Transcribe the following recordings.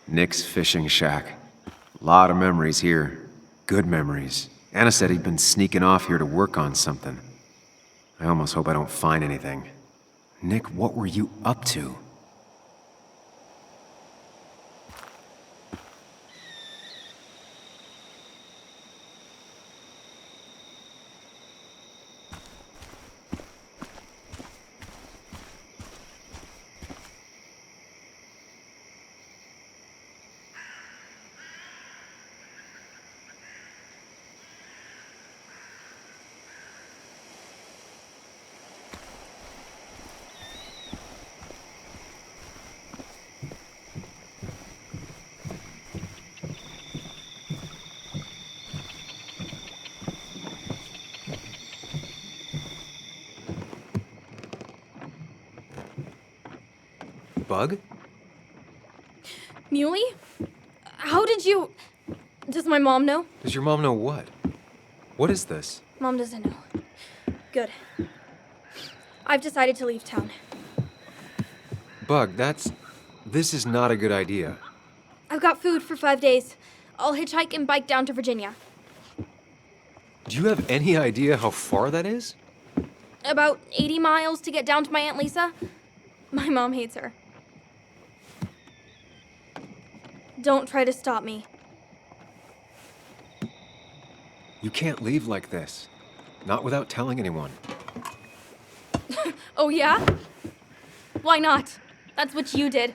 Nick's fishing shack. Lot of memories here. Good memories. Anna said he'd been sneaking off here to work on something. I almost hope I don't find anything. Nick, what were you up to? Bug? Muley? How did you... Does my mom know? Does your mom know what? What is this? Mom doesn't know. Good. I've decided to leave town. Bug, this is not a good idea. I've got food for 5 days. I'll hitchhike and bike down to Virginia. Do you have any idea how far that is? About 80 miles to get down to my Aunt Lisa. My mom hates her. Don't try to stop me. You can't leave like this. Not without telling anyone. Oh, yeah? Why not? That's what you did.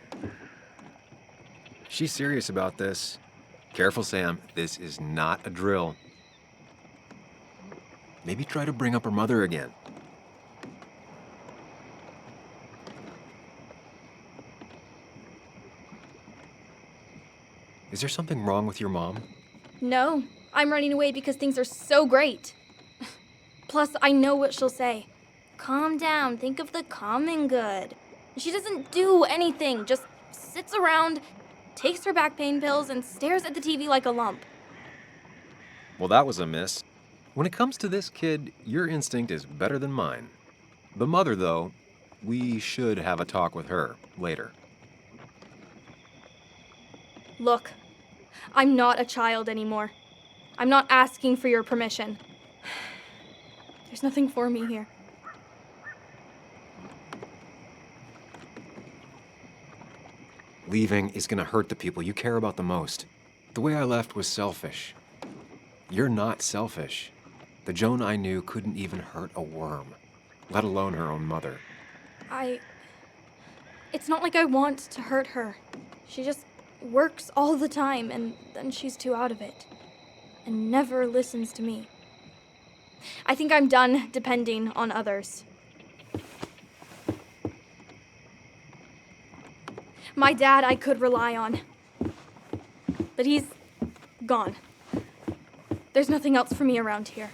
She's serious about this. Careful, Sam. This is not a drill. Maybe try to bring up her mother again. Is there something wrong with your mom? No, I'm running away because things are so great. Plus, I know what she'll say. Calm down, think of the common good. She doesn't do anything, just sits around, takes her back pain pills, and stares at the TV like a lump. Well, that was a miss. When it comes to this kid, your instinct is better than mine. The mother, though, we should have a talk with her later. Look, I'm not a child anymore. I'm not asking for your permission. There's nothing for me here. Leaving is gonna hurt the people you care about the most. The way I left was selfish. You're not selfish. The Joan I knew couldn't even hurt a worm, let alone her own mother. It's not like I want to hurt her. She just works all the time, and then she's too out of it. And never listens to me. I think I'm done depending on others. My dad I could rely on. But he's gone. There's nothing else for me around here.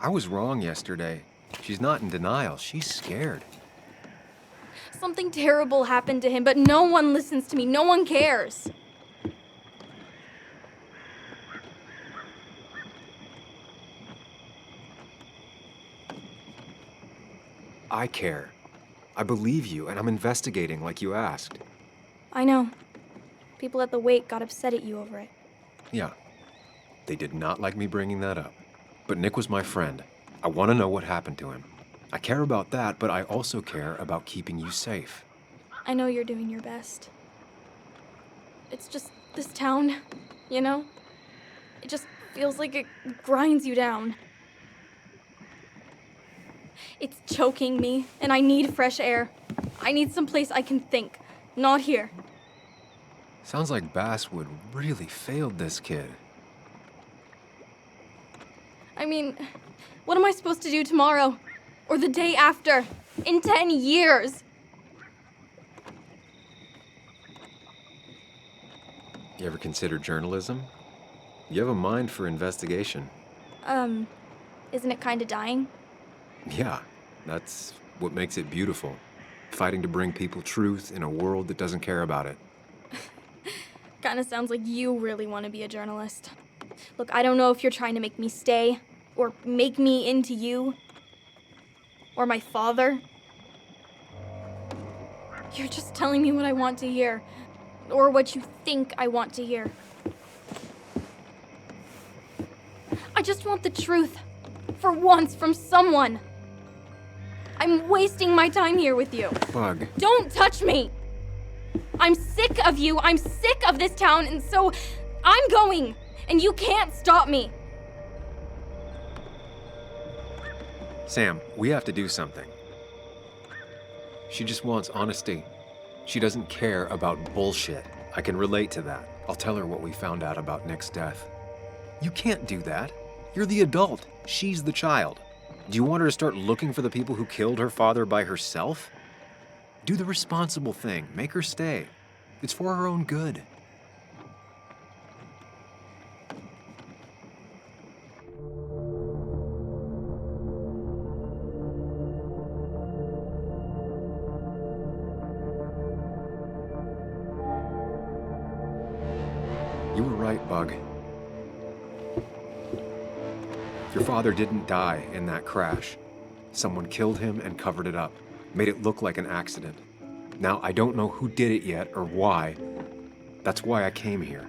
I was wrong yesterday. She's not in denial, she's scared. Something terrible happened to him, but no one listens to me. No one cares. I care. I believe you, and I'm investigating like you asked. I know. People at the wake got upset at you over it. Yeah. They did not like me bringing that up. But Nick was my friend. I want to know what happened to him. I care about that, but I also care about keeping you safe. I know you're doing your best. It's just this town, you know? It just feels like it grinds you down. It's choking me, and I need fresh air. I need someplace I can think, not here. Sounds like Basswood really failed this kid. I mean, what am I supposed to do tomorrow? Or the day after? In 10 years? You ever consider journalism? You have a mind for investigation. Isn't it kinda dying? Yeah, that's what makes it beautiful. Fighting to bring people truth in a world that doesn't care about it. Kinda sounds like you really want to be a journalist. Look, I don't know if you're trying to make me stay, or make me into you, or my father. You're just telling me what I want to hear. Or what you think I want to hear. I just want the truth. For once, from someone. I'm wasting my time here with you. Bug. Don't touch me! I'm sick of you, I'm sick of this town, and so I'm going, and you can't stop me. Sam, we have to do something. She just wants honesty. She doesn't care about bullshit. I can relate to that. I'll tell her what we found out about Nick's death. You can't do that. You're the adult. She's the child. Do you want her to start looking for the people who killed her father by herself? Do the responsible thing. Make her stay. It's for her own good. You were right, Bug. Your father didn't die in that crash. Someone killed him and covered it up, made it look like an accident. Now, I don't know who did it yet or why. That's why I came here.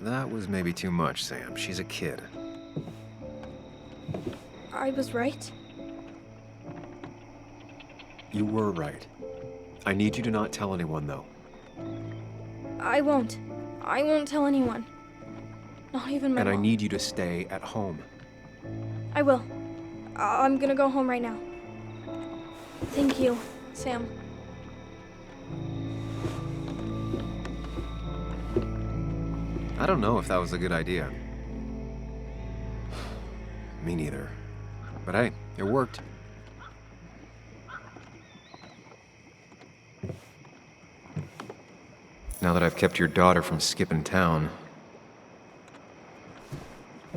That was maybe too much, Sam. She's a kid. I was right. You were right. I need you to not tell anyone, though. I won't. I won't tell anyone. Not even my And I mom. need you to stay at home. I will. I'm gonna go home right now. Thank you, Sam. I don't know if that was a good idea. Me neither. But hey, it worked. Now that I've kept your daughter from skipping town,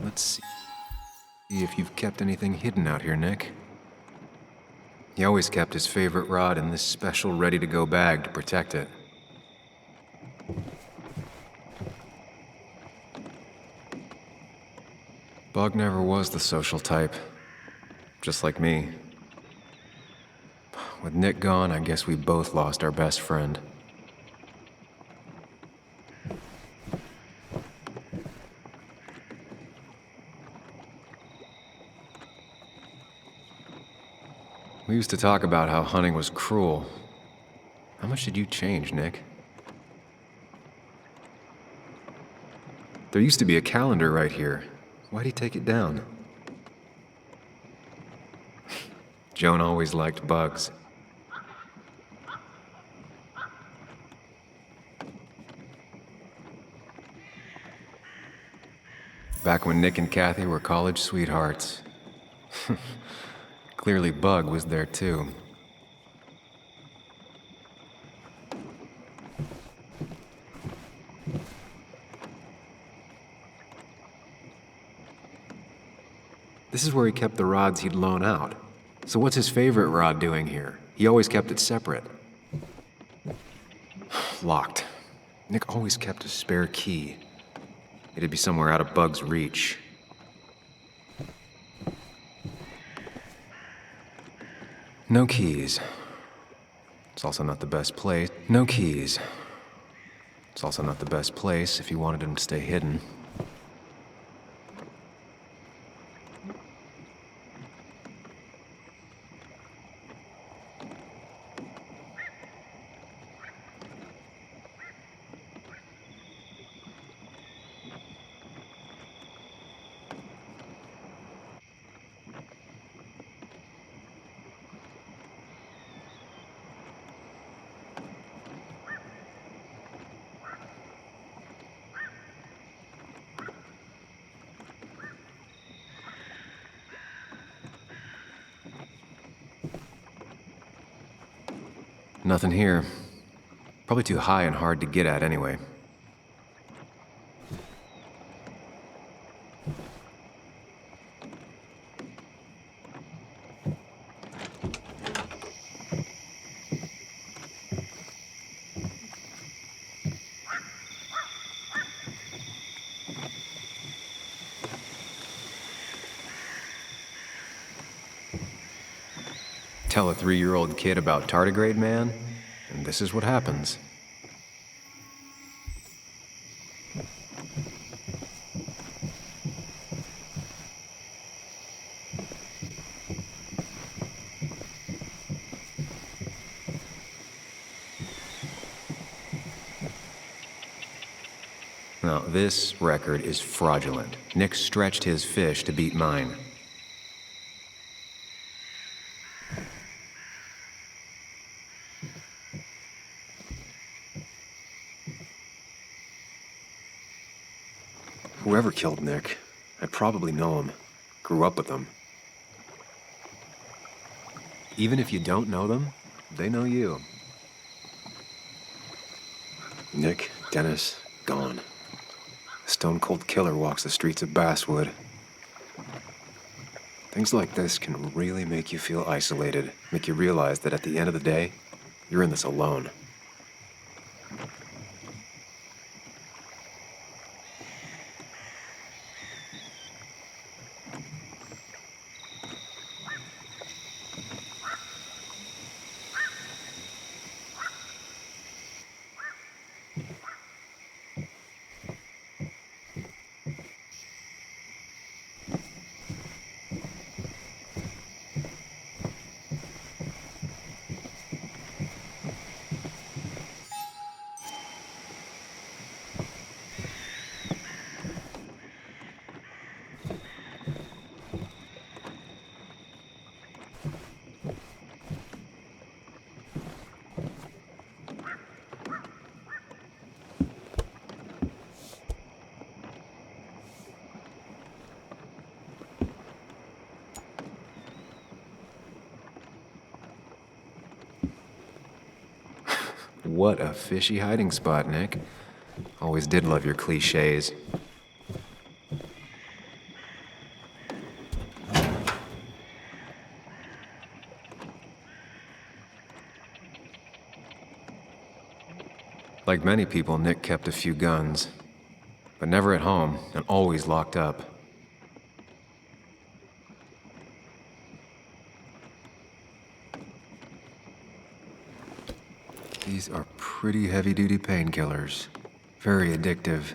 let's see if you've kept anything hidden out here, Nick. He always kept his favorite rod in this special ready-to-go bag to protect it. Bug never was the social type, just like me. With Nick gone, I guess we both lost our best friend. We used to talk about how hunting was cruel. How much did you change, Nick? There used to be a calendar right here. Why'd he take it down? Joan always liked bugs. Back when Nick and Kathy were college sweethearts. Clearly Bug was there too. This is where he kept the rods he'd loan out. So what's his favorite rod doing here? He always kept it separate. Locked. Nick always kept a spare key. It'd be somewhere out of Bug's reach. No keys. It's also not the best place. No keys. It's also not the best place if you wanted him to stay hidden. Nothing here. Probably too high and hard to get at anyway. Tell a 3-year-old kid about tardigrade man? and this is what happens. Now, this record is fraudulent. Nick stretched his fish to beat mine. Whoever killed Nick, I probably know him. Grew up with them. Even if you don't know them, they know you. Nick, Dennis, gone. A stone-cold killer walks the streets of Basswood. Things like this can really make you feel isolated, make you realize that at the end of the day, you're in this alone. What a fishy hiding spot, Nick. Always did love your cliches. Like many people, Nick kept a few guns, but never at home and always locked up. These are pretty heavy-duty painkillers. Very addictive.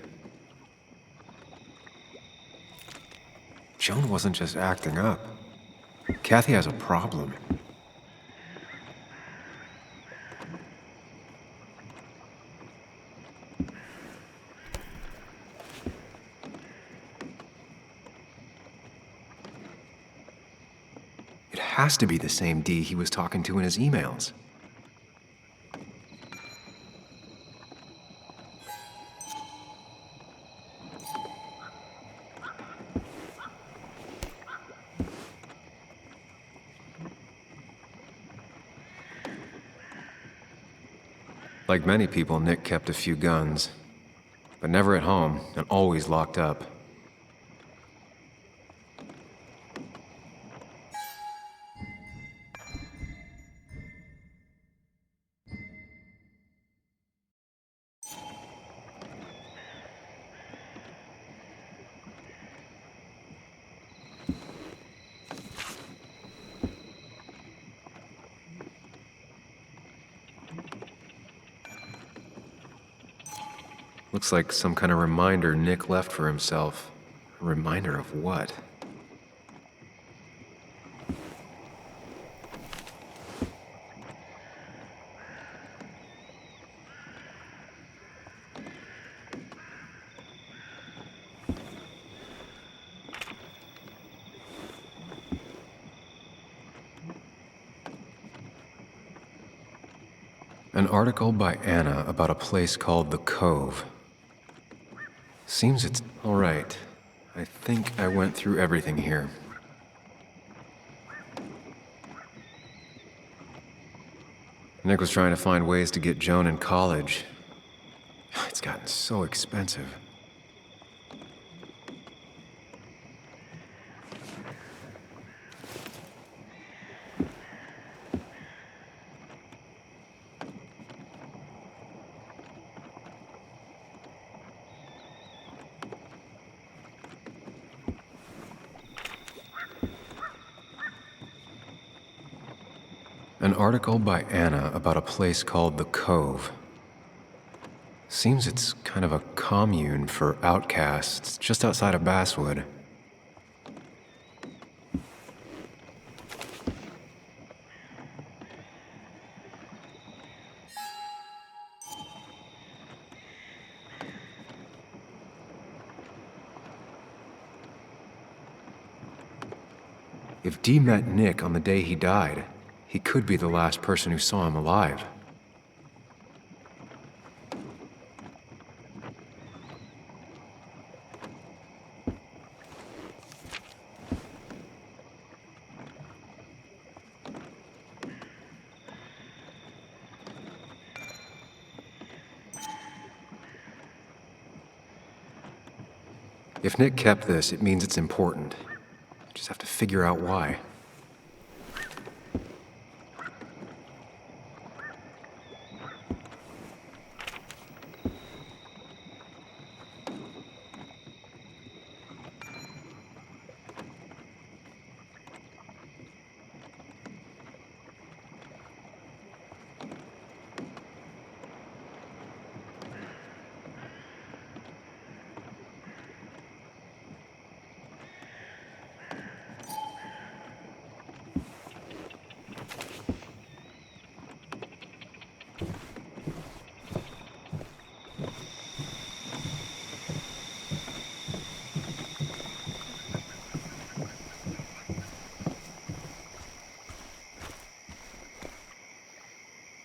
Joan wasn't just acting up. Kathy has a problem. It has to be the same D he was talking to in his emails. Like many people, Nick kept a few guns, but never at home and always locked up. Looks like some kind of reminder Nick left for himself. A reminder of what? An article by Anna about a place called The Cove. Seems it's all right. I think I went through everything here. Nick was trying to find ways to get Joan in college. It's gotten so expensive. An article by Anna about a place called The Cove. Seems it's kind of a commune for outcasts just outside of Basswood. If Dee met Nick on the day he died, he could be the last person who saw him alive. If Nick kept this, it means it's important. Just have to figure out why.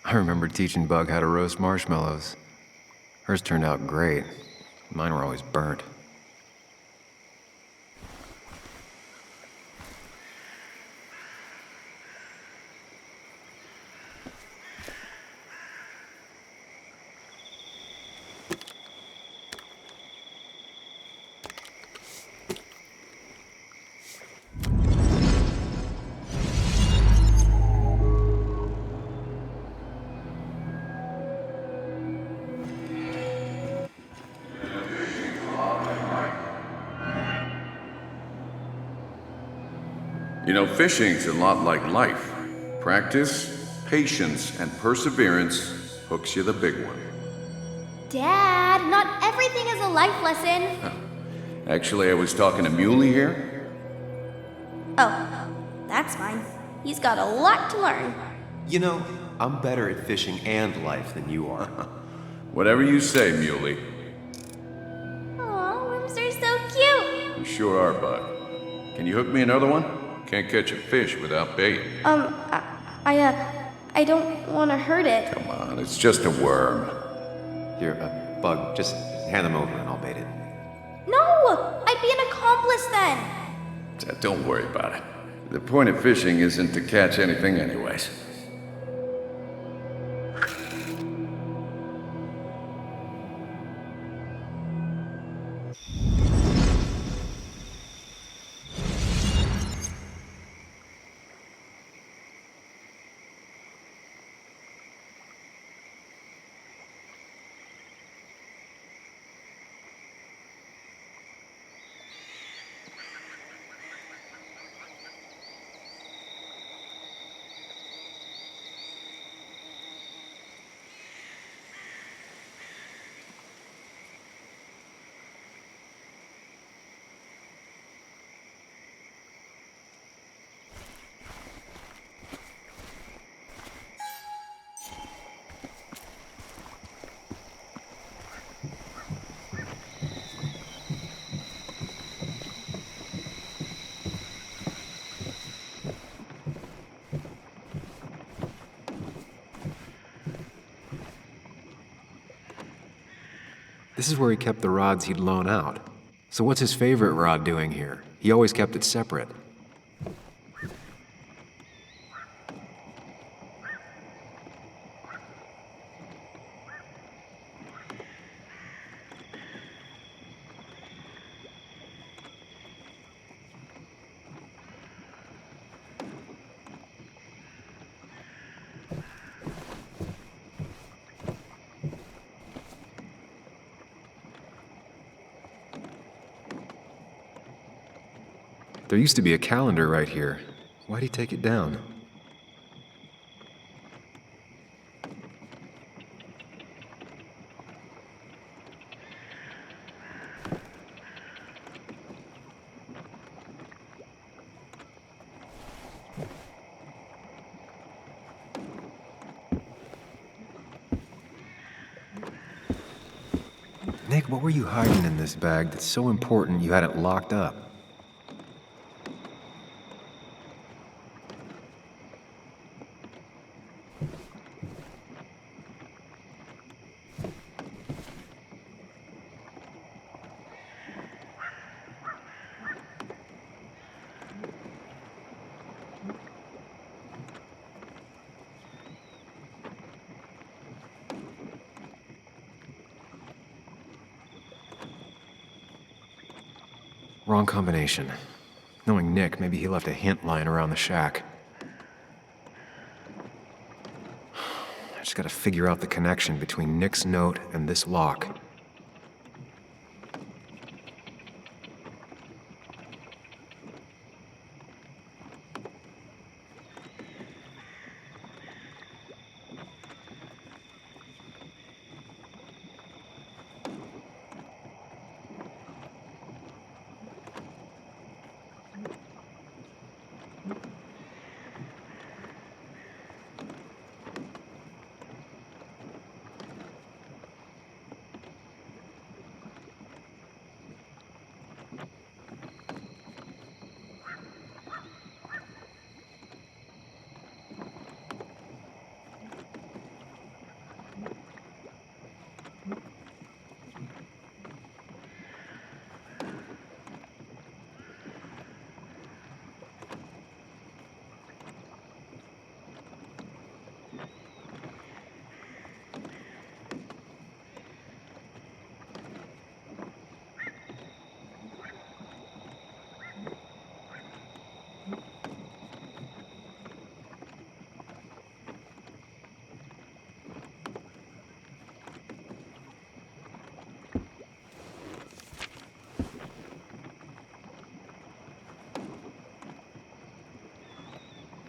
I remember teaching Bug how to roast marshmallows. Hers turned out great. Mine were always burnt. You know, fishing's a lot like life. Practice, patience, and perseverance hooks you the big one. Dad, not everything is a life lesson. Actually, I was talking to Muley here. Oh, that's fine. He's got a lot to learn. You know, I'm better at fishing and life than you are. Whatever you say, Muley. Aw, worms are so cute. You sure are, Bud. Can you hook me another one? Can't catch a fish without bait. I don't want to hurt it. Come on, it's just a worm. Here, Bug, just hand them over and I'll bait it. No! I'd be an accomplice then. Don't worry about it. The point of fishing isn't to catch anything anyways. This is where he kept the rods he'd loan out. So what's his favorite rod doing here? He always kept it separate. There used to be a calendar right here. Why'd he take it down? What were you hiding in this bag that's so important you had it locked up? Wrong combination. Knowing Nick, maybe he left a hint lying around the shack. I just gotta figure out the connection between Nick's note and this lock.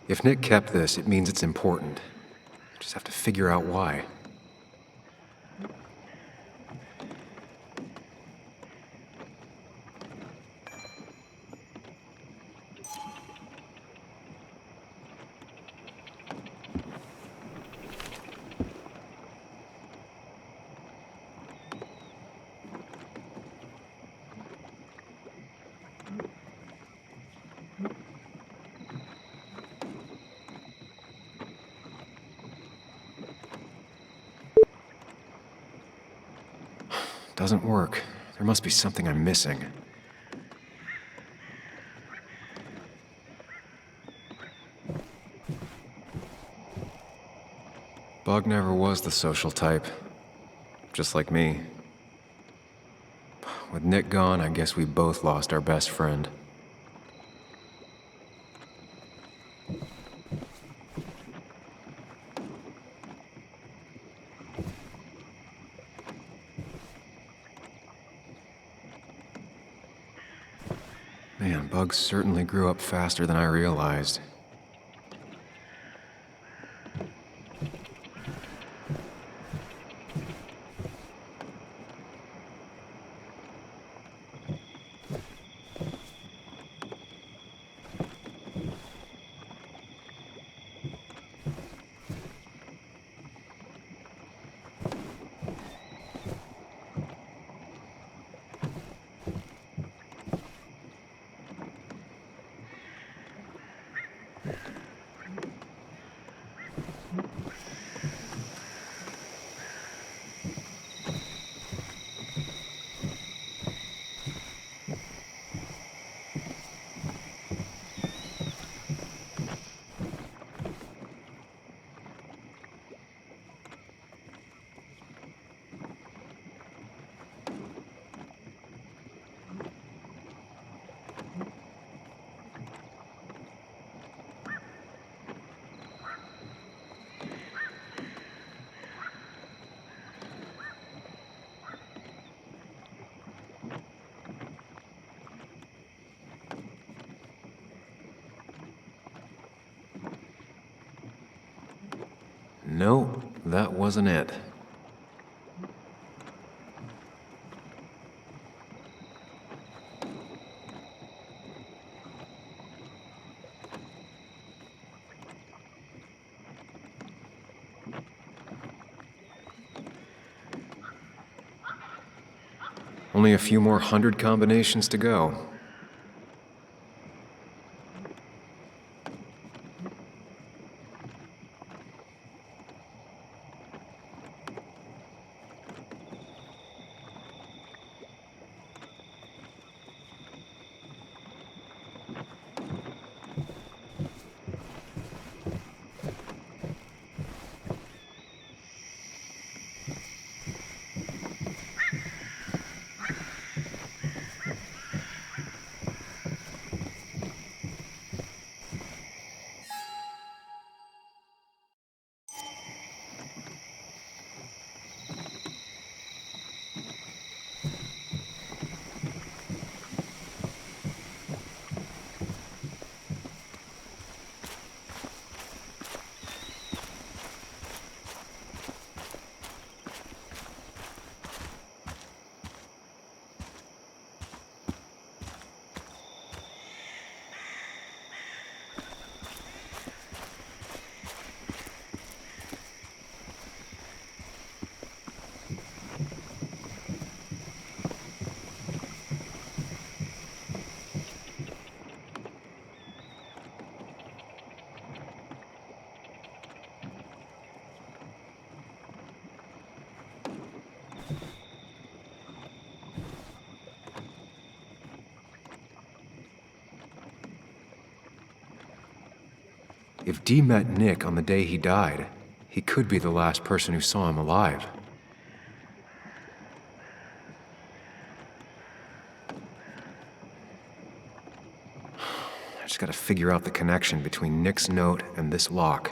If Nick kept this, it means it's important. Just have to figure out why. Doesn't work. There must be something I'm missing. Bug never was the social type. Just like me. With Nick gone, I guess we both lost our best friend. Man, Bug certainly grew up faster than I realized. No, that wasn't it. Only a few more 100 combinations to go. If Dee met Nick on the day he died, he could be the last person who saw him alive. I just gotta figure out the connection between Nick's note and this lock.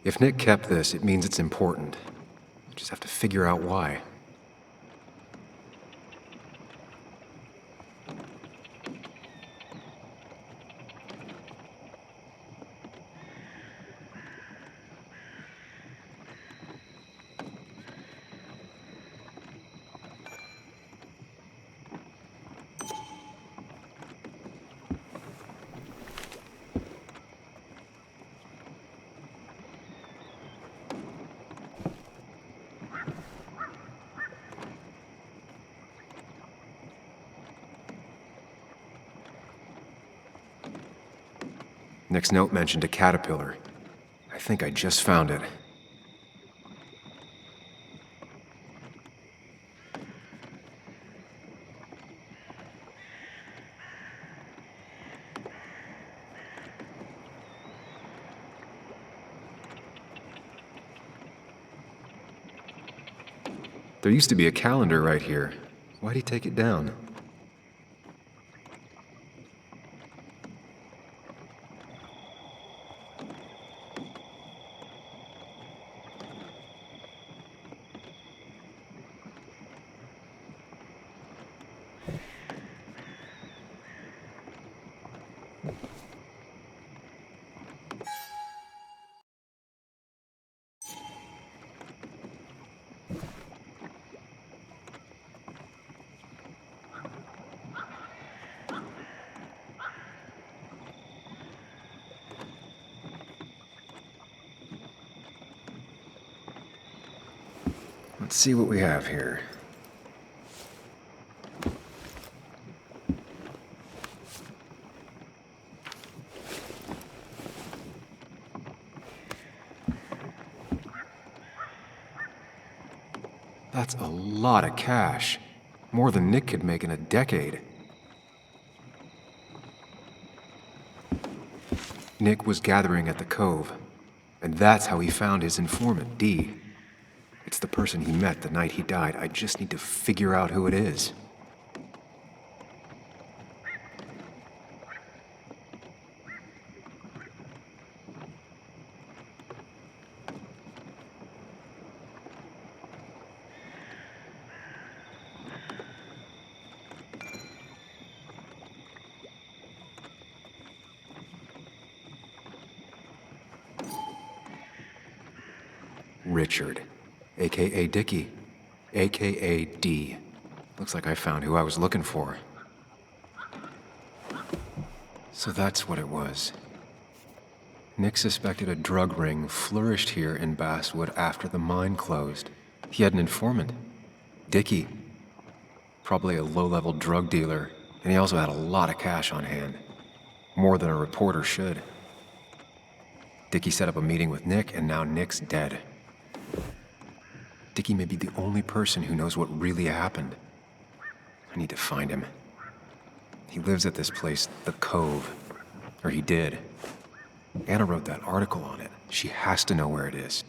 If Nick kept this, it means it's important. Just have to figure out why. Nick's note mentioned a caterpillar. I think I just found it. There used to be a calendar right here. Why'd he take it down? Let's see what we have here. That's a lot of cash. More than Nick could make in a decade. Nick was gathering at the Cove, and that's how he found his informant, Dee. It's the person he met the night he died. I just need to figure out who it is. Richard, aka Dickie, aka D. Looks like I found who I was looking for. So that's what it was. Nick suspected a drug ring flourished here in Basswood after the mine closed. He had an informant, Dickie. Probably a low-level drug dealer, and he also had a lot of cash on hand. More than a reporter should. Dickie set up a meeting with Nick, and now Nick's dead. Dickie may be the only person who knows what really happened. I need to find him. He lives at this place, The Cove. Or he did. Anna wrote that article on it. She has to know where it is.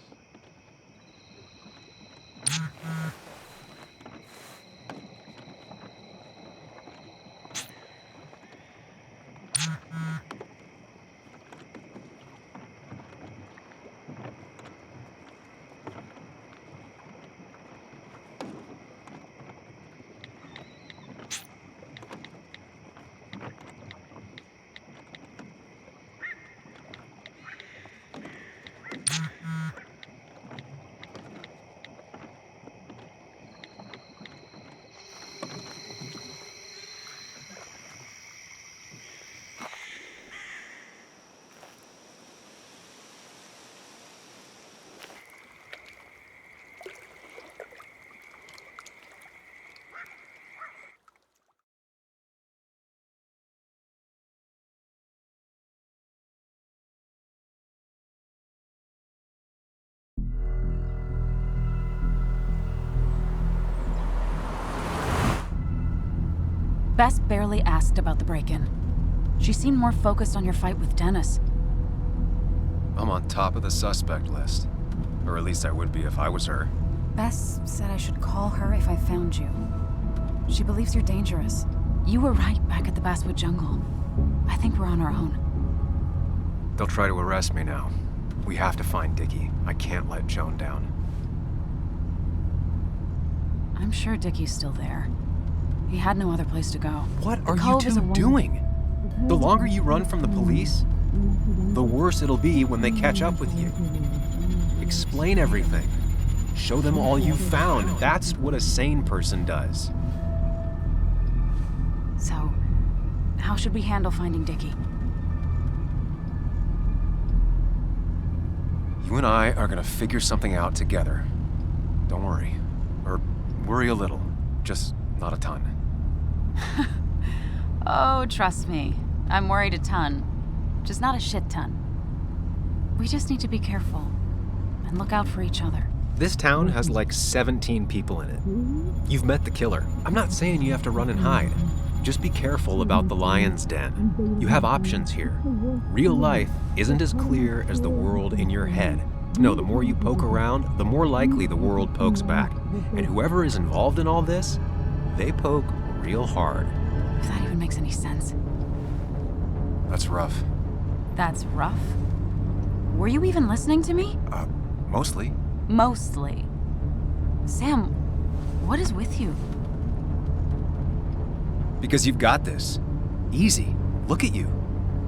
Bess barely asked about the break-in. She seemed more focused on your fight with Dennis. I'm on top of the suspect list. Or at least I would be if I was her. Bess said I should call her if I found you. She believes you're dangerous. You were right back at the Basswood jungle. I think we're on our own. They'll try to arrest me now. We have to find Dickie. I can't let Joan down. I'm sure Dickie's still there. He had no other place to go. What are you two doing? The longer you run from the police, the worse it'll be when they catch up with you. Explain everything. Show them all you found. That's what a sane person does. So, how should we handle finding Dickie? You and I are gonna figure something out together. Don't worry. Or worry a little. Just not a ton. Oh, trust me. I'm worried a ton. Just not a shit ton. We just need to be careful and look out for each other. This town has like 17 people in it. You've met the killer. I'm not saying you have to run and hide. Just be careful about the lion's den. You have options here. Real life isn't as clear as the world in your head. No, the more you poke around, the more likely the world pokes back. And whoever is involved in all this, they poke real hard. If that even makes any sense. That's rough. That's rough? Were you even listening to me? Mostly. Mostly. Sam, what is with you? Because you've got this. Easy. Look at you.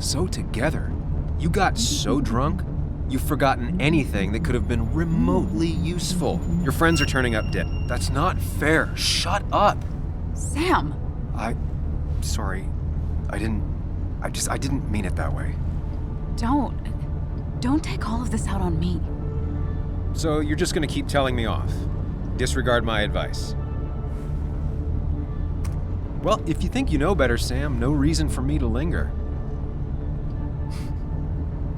So together. You got so drunk, you've forgotten anything that could have been remotely useful. Your friends are turning up dead. That's not fair. Shut up. Sam! Sorry. I didn't mean it that way. Don't take all of this out on me. So you're just gonna keep telling me off? Disregard my advice? Well, if you think you know better, Sam, no reason for me to linger.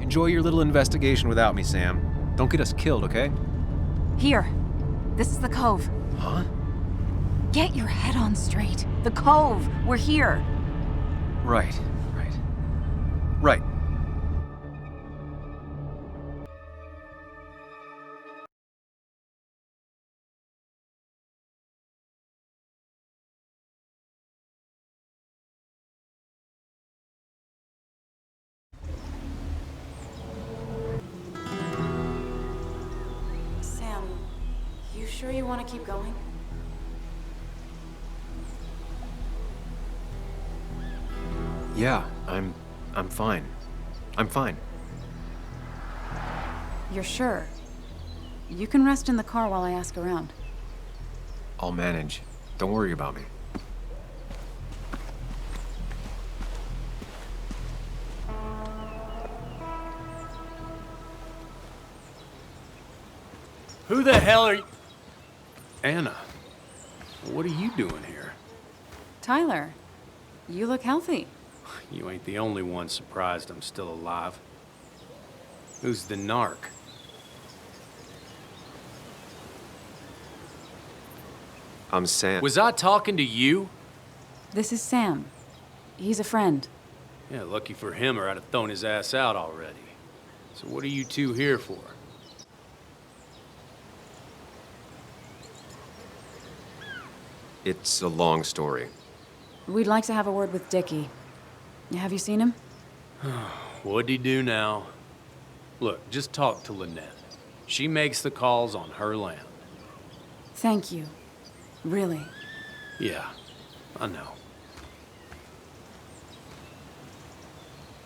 Enjoy your little investigation without me, Sam. Don't get us killed, okay? Here. This is the Cove. Huh? Get your head on straight. The Cove. We're here. Right. Sam, you sure you want to keep going? Yeah, I'm fine. I'm fine. You're sure? You can rest in the car while I ask around. I'll manage. Don't worry about me. Who the hell are you? Anna, what are you doing here? Tyler, you look healthy. You ain't the only one surprised I'm still alive. Who's the narc? I'm Sam. Was I talking to you? This is Sam. He's a friend. Yeah, lucky for him or I'd have thrown his ass out already. So what are you two here for? It's a long story. We'd like to have a word with Dickie. Have you seen him? What'd he do now? Look, just talk to Lynette. She makes the calls on her land. Thank you. Really. Yeah, I know.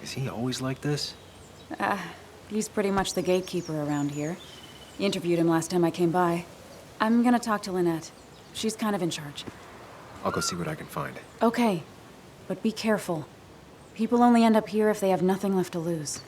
Is he always like this? He's pretty much the gatekeeper around here. Interviewed him last time I came by. I'm gonna talk to Lynette. She's kind of in charge. I'll go see what I can find. Okay, but be careful. People only end up here if they have nothing left to lose.